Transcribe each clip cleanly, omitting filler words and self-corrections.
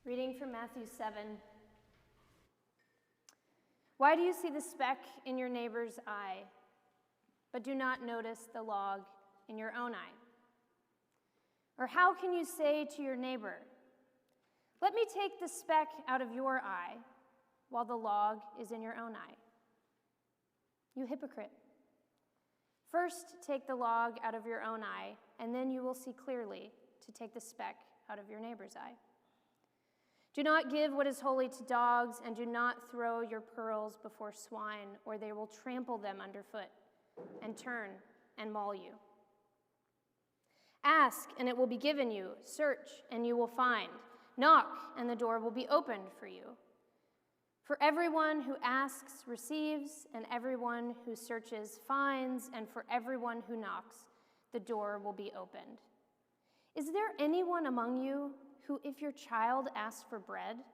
Reading from Matthew 7. Why do you see the speck in your neighbor's eye, but do not notice the log in your own eye? Or how can you say to your neighbor, "Let me take the speck out of your eye," while the log is in your own eye? You hypocrite. First take the log out of your own eye, and then you will see clearly to take the speck out of your neighbor's eye. Do not give what is holy to dogs, and do not throw your pearls before swine, or they will trample them underfoot and turn and maul you. Ask, and it will be given you. Search, and you will find. Knock, and the door will be opened for you. For everyone who asks receives, and everyone who searches finds, and for everyone who knocks, the door will be opened. Is there anyone among you who, if your child asks for bread,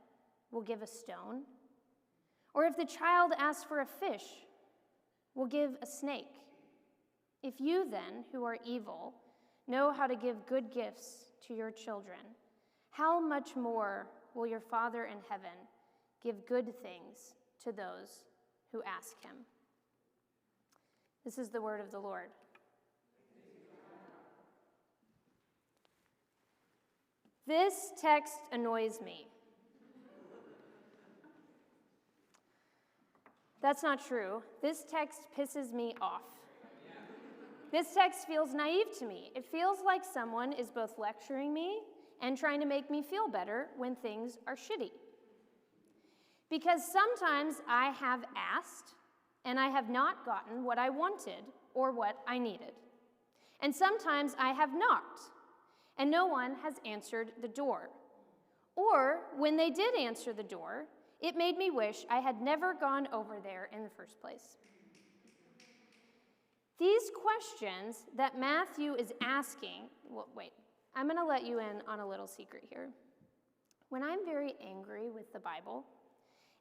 will give a stone? Or if the child asks for a fish, will give a snake? If you then, who are evil, know how to give good gifts to your children, how much more will your Father in heaven give good things to those who ask him? This is the word of the Lord. This text annoys me. That's not true. This text pisses me off. This text feels naive to me. It feels like someone is both lecturing me and trying to make me feel better when things are shitty. Because sometimes I have asked and I have not gotten what I wanted or what I needed. And sometimes I have knocked and no one has answered the door. Or when they did answer the door, it made me wish I had never gone over there in the first place. These questions that Matthew is asking, I'm going to let you in on a little secret here. When I'm very angry with the Bible,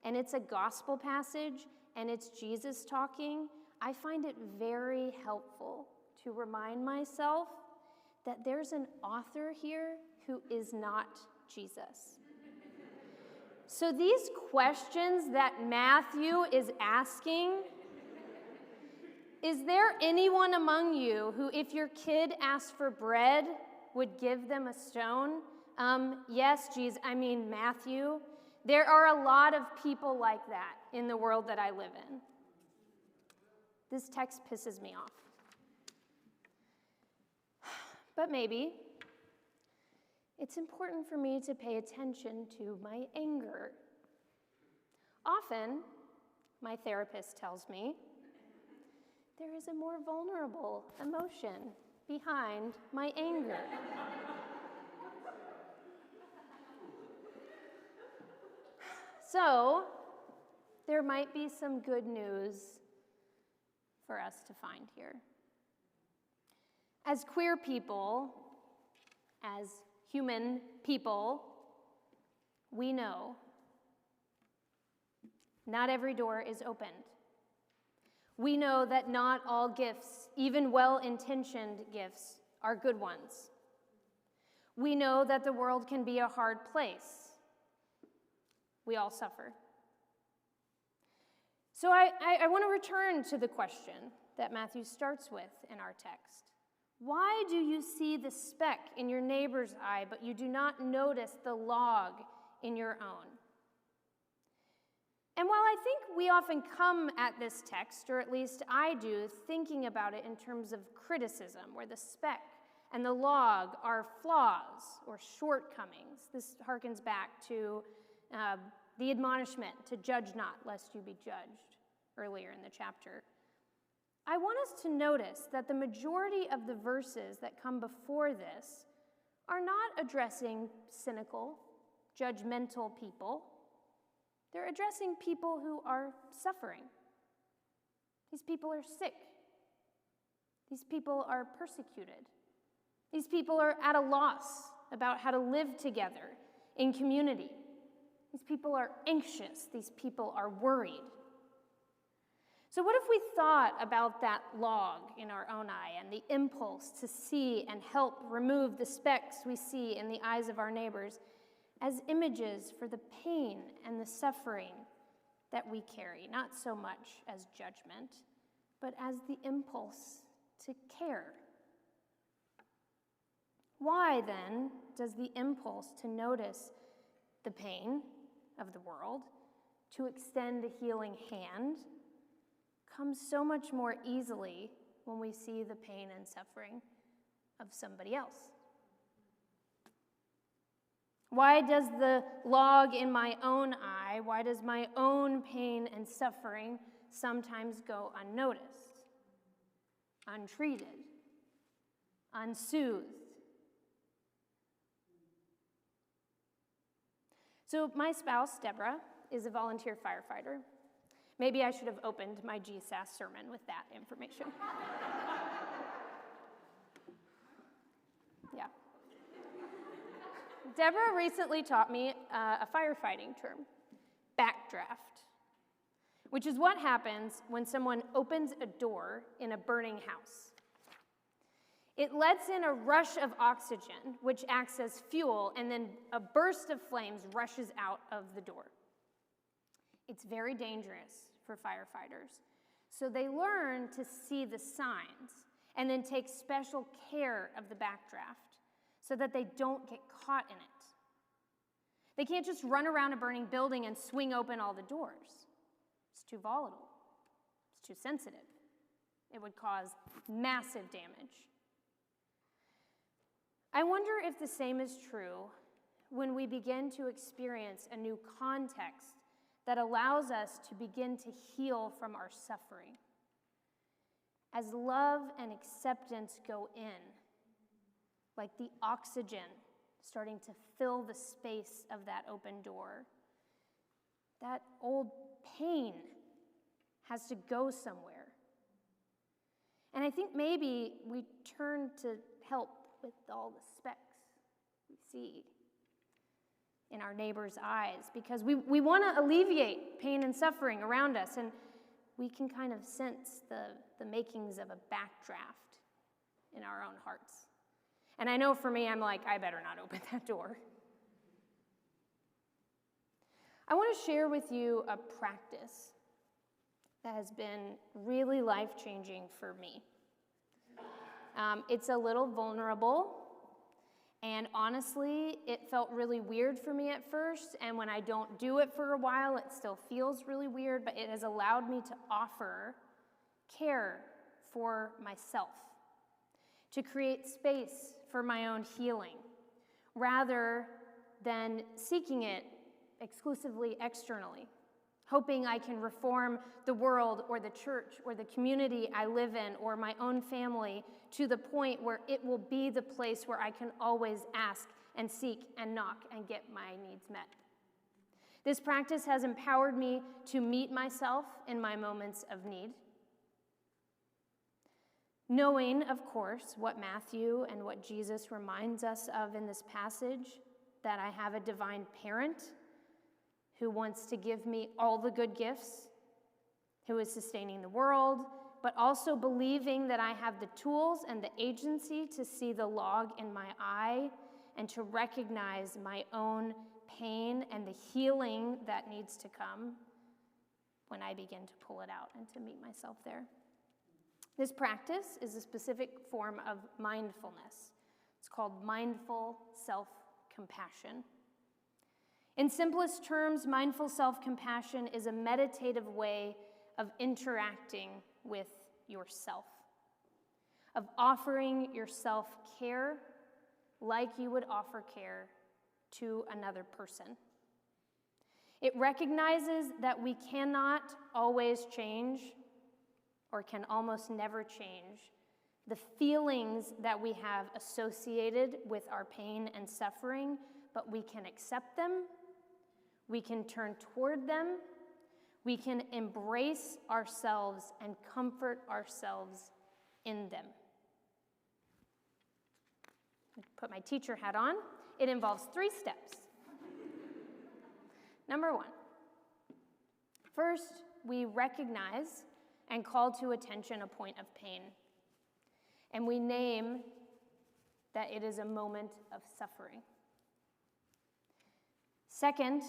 and it's a gospel passage, and it's Jesus talking, I find it very helpful to remind myself that there's an author here who is not Jesus. So these questions that Matthew is asking, is there anyone among you who, if your kid asked for bread, would give them a stone? Yes, Matthew. There are a lot of people like that in the world that I live in. This text pisses me off. But maybe it's important for me to pay attention to my anger. Often, my therapist tells me, there is a more vulnerable emotion behind my anger. So, there might be some good news for us to find here. As queer people, as human people, we know not every door is opened. We know that not all gifts, even well-intentioned gifts, are good ones. We know that the world can be a hard place. We all suffer. So I want to return to the question that Matthew starts with in our text. Why do you see the speck in your neighbor's eye, but you do not notice the log in your own? And while I think we often come at this text, or at least I do, thinking about it in terms of criticism, where the speck and the log are flaws or shortcomings, this harkens back to the admonishment to judge not, lest you be judged, earlier in the chapter. I want us to notice that the majority of the verses that come before this are not addressing cynical, judgmental people. They're addressing people who are suffering. These people are sick. These people are persecuted. These people are at a loss about how to live together in community. These people are anxious. These people are worried. So what if we thought about that log in our own eye and the impulse to see and help remove the specks we see in the eyes of our neighbors as images for the pain and the suffering that we carry, not so much as judgment, but as the impulse to care. Why, then, does the impulse to notice the pain of the world, to extend a healing hand, come so much more easily when we see the pain and suffering of somebody else? Why does the log in my own eye, why does my own pain and suffering sometimes go unnoticed, untreated, unsoothed? So my spouse, Deborah, is a volunteer firefighter. Maybe I should have opened my GSAS sermon with that information. Yeah. Deborah recently taught me a firefighting term, backdraft, which is what happens when someone opens a door in a burning house. It lets in a rush of oxygen, which acts as fuel, and then a burst of flames rushes out of the door. It's very dangerous for firefighters, so they learn to see the signs and then take special care of the backdraft so that they don't get caught in it. They can't just run around a burning building and swing open all the doors. It's too volatile. It's too sensitive. It would cause massive damage. I wonder if the same is true when we begin to experience a new context that allows us to begin to heal from our suffering. As love and acceptance go in, like the oxygen starting to fill the space of that open door, that old pain has to go somewhere. And I think maybe we turn to help with all the specks we see in our neighbor's eyes, because we want to alleviate pain and suffering around us, and we can kind of sense the makings of a backdraft in our own hearts. And I know for me, I'm like, I better not open that door. I want to share with you a practice that has been really life-changing for me. It's a little vulnerable, and honestly, it felt really weird for me at first, and when I don't do it for a while, it still feels really weird, but it has allowed me to offer care for myself, to create space for my own healing, rather than seeking it exclusively externally, hoping I can reform the world or the church or the community I live in or my own family to the point where it will be the place where I can always ask and seek and knock and get my needs met. This practice has empowered me to meet myself in my moments of need, knowing, of course, what Matthew and what Jesus reminds us of in this passage, that I have a divine parent who wants to give me all the good gifts, who is sustaining the world, but also believing that I have the tools and the agency to see the log in my eye and to recognize my own pain and the healing that needs to come when I begin to pull it out and to meet myself there. This practice is a specific form of mindfulness. It's called mindful self-compassion. In simplest terms, mindful self-compassion is a meditative way of interacting with yourself, of offering yourself care like you would offer care to another person. It recognizes that we cannot always change, or can almost never change, the feelings that we have associated with our pain and suffering, but we can accept them, we can turn toward them, we can embrace ourselves and comfort ourselves in them. Put my teacher hat on. It involves 3 steps. Number 1, first, we recognize and call to attention a point of pain, and we name that it is a moment of suffering. Second,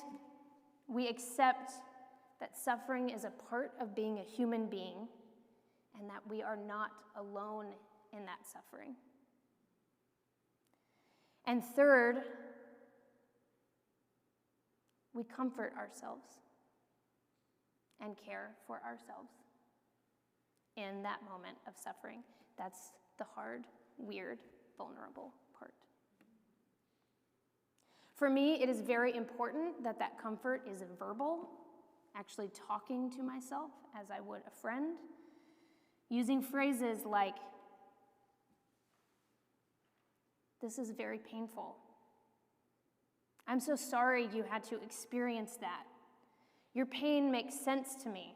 we accept that suffering is a part of being a human being and that we are not alone in that suffering. And third, we comfort ourselves and care for ourselves in that moment of suffering. That's the hard, weird, vulnerable part. For me, it is very important that that comfort is verbal, actually talking to myself as I would a friend, using phrases like, "This is very painful. I'm so sorry you had to experience that. Your pain makes sense to me."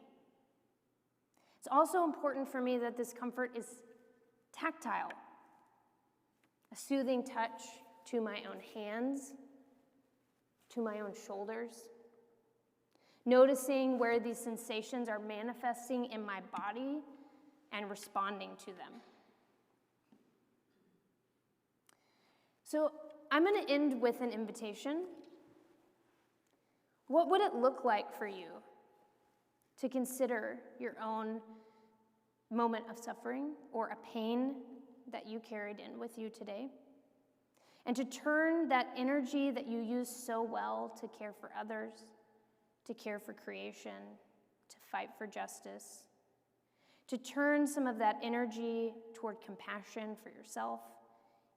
It's also important for me that this comfort is tactile, a soothing touch to my own hands, to my own shoulders, noticing where these sensations are manifesting in my body and responding to them. So I'm going to end with an invitation. What would it look like for you to consider your own moment of suffering or a pain that you carried in with you today? And to turn that energy that you use so well to care for others, to care for creation, to fight for justice, to turn some of that energy toward compassion for yourself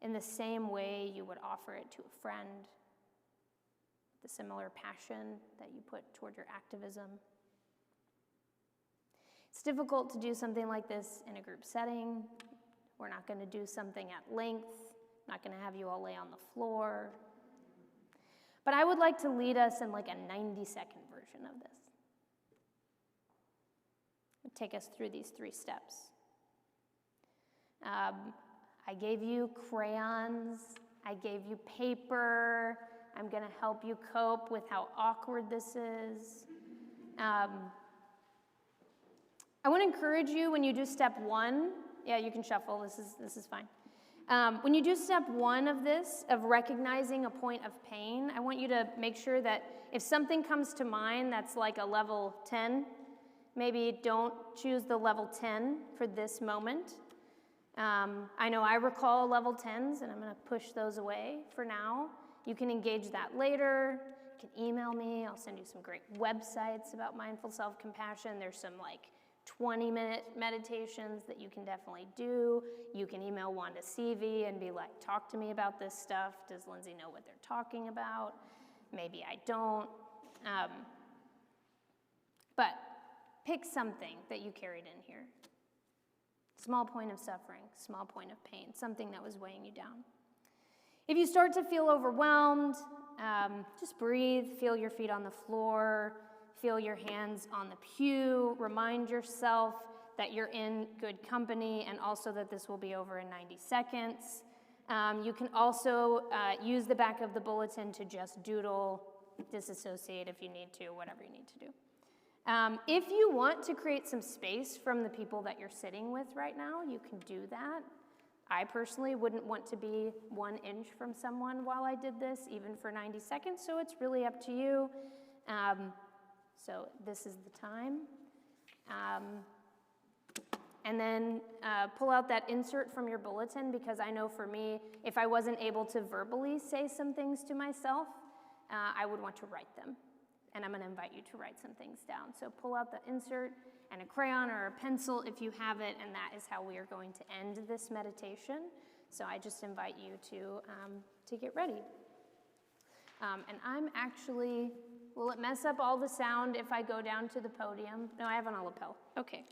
in the same way you would offer it to a friend, the similar passion that you put toward your activism. It's difficult to do something like this in a group setting. We're not going to do something at length. I'm not going to have you all lay on the floor. But I would like to lead us in like a 90-second version of this. Take us through these 3 steps. I gave you crayons. I gave you paper. I'm going to help you cope with how awkward this is. I want to encourage you when you do step 1. Yeah, you can shuffle. This is fine. When you do step 1 of this, of recognizing a point of pain, I want you to make sure that if something comes to mind that's like a level 10, maybe don't choose the level 10 for this moment. I know I recall level 10s, and I'm going to push those away for now. You can engage that later. You can email me. I'll send you some great websites about mindful self-compassion. There's some like 20-minute meditations that you can definitely do. You can email Wanda Seavey and be like, talk to me about this stuff. Does Lindsay know what they're talking about? Maybe I don't. But pick something that you carried in here. Small point of suffering, small point of pain, something that was weighing you down. If you start to feel overwhelmed, just breathe, feel your feet on the floor, feel your hands on the pew, remind yourself that you're in good company and also that this will be over in 90 seconds. You can also use the back of the bulletin to just doodle, disassociate if you need to, whatever you need to do. If you want to create some space from the people that you're sitting with right now, you can do that. I personally wouldn't want to be 1 inch from someone while I did this, even for 90 seconds, so it's really up to you. So this is the time. And then pull out that insert from your bulletin, because I know for me, if I wasn't able to verbally say some things to myself, I would want to write them. And I'm going to invite you to write some things down. So pull out the insert and a crayon or a pencil if you have it, and that is how we are going to end this meditation. So I just invite you to get ready. And I'm actually, will it mess up all the sound if I go down to the podium? No, I have an lapel. Okay.